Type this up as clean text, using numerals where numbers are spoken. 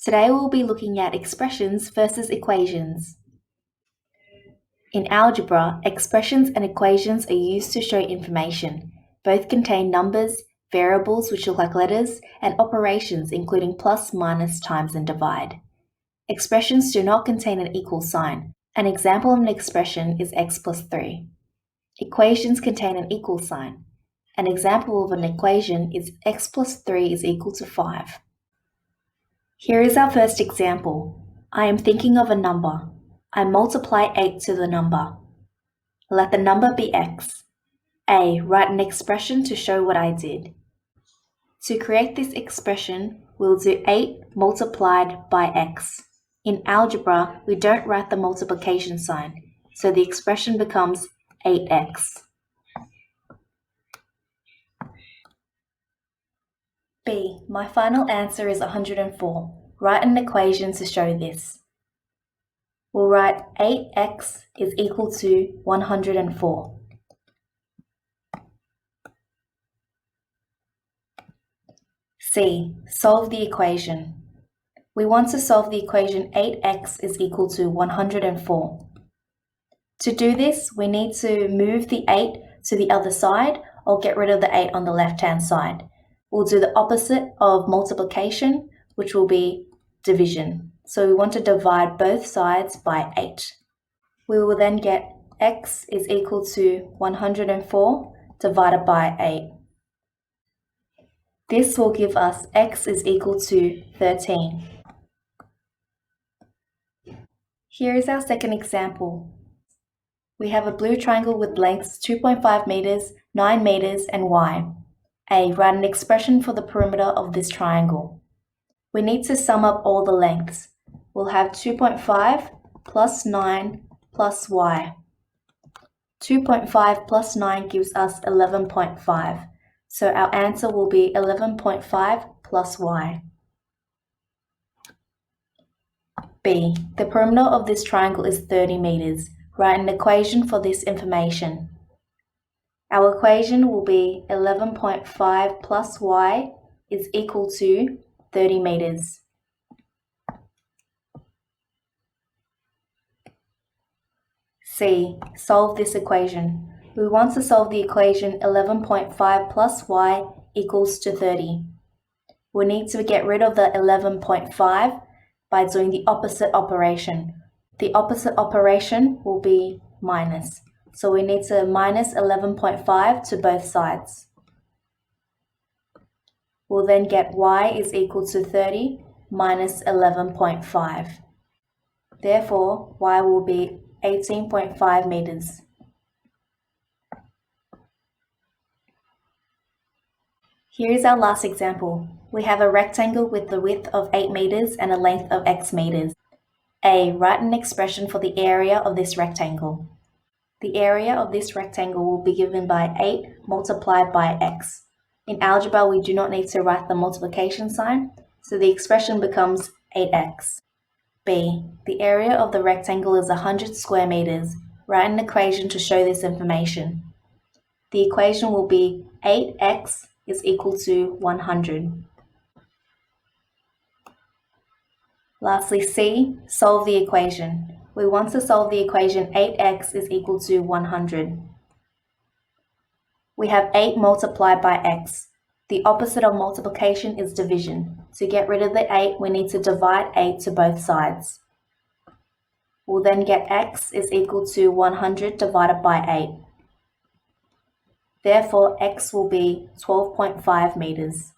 Today we'll be looking at expressions versus equations. In algebra, expressions and equations are used to show information. Both contain numbers, variables which look like letters, and operations including plus, minus, times, and divide. Expressions do not contain an equal sign. An example of an expression is x plus 3. Equations contain an equal sign. An example of an equation is x plus 3 is equal to 5. Here is our first example. I am thinking of a number. I multiply 8 to the number. Let the number be x. A. Write an expression to show what I did. To create this expression, we'll do 8 multiplied by x. In algebra, we don't write the multiplication sign, so the expression becomes 8x. B. My final answer is 104. Write an equation to show this. We'll write 8x is equal to 104. C. Solve the equation. We want to solve the equation 8x is equal to 104. To do this, we need to move the 8 to the other side or get rid of the 8 on the left-hand side. We'll do the opposite of multiplication, which will be division. So we want to divide both sides by 8. We will then get x is equal to 104 divided by 8. This will give us x is equal to 13. Here is our second example. We have a blue triangle with lengths 2.5 meters, 9 meters, and y. A. Write an expression for the perimeter of this triangle. We need to sum up all the lengths. We'll have 2.5 plus 9 plus y. 2.5 plus 9 gives us 11.5. So our answer will be 11.5 plus y. B. The perimeter of this triangle is 30 meters. Write an equation for this information. Our equation will be 11.5 plus y is equal to 30 meters. C. Solve this equation. We want to solve the equation 11.5 plus y equals to 30. We need to get rid of the 11.5 by doing the opposite operation. The opposite operation will be minus. So we need to minus 11.5 to both sides. We'll then get y is equal to 30 minus 11.5. Therefore, y will be 18.5 meters. Here is our last example. We have a rectangle with the width of 8 meters and a length of x meters. A. Write an expression for the area of this rectangle. The area of this rectangle will be given by 8 multiplied by x. In algebra, we do not need to write the multiplication sign, so the expression becomes 8x. B. The area of the rectangle is 100 square meters. Write an equation to show this information. The equation will be 8x is equal to 100. Lastly, C. Solve the equation. We want to solve the equation 8x is equal to 100. We have 8 multiplied by x. The opposite of multiplication is division. To get rid of the 8, we need to divide 8 to both sides. We'll then get x is equal to 100 divided by 8. Therefore, x will be 12.5 meters.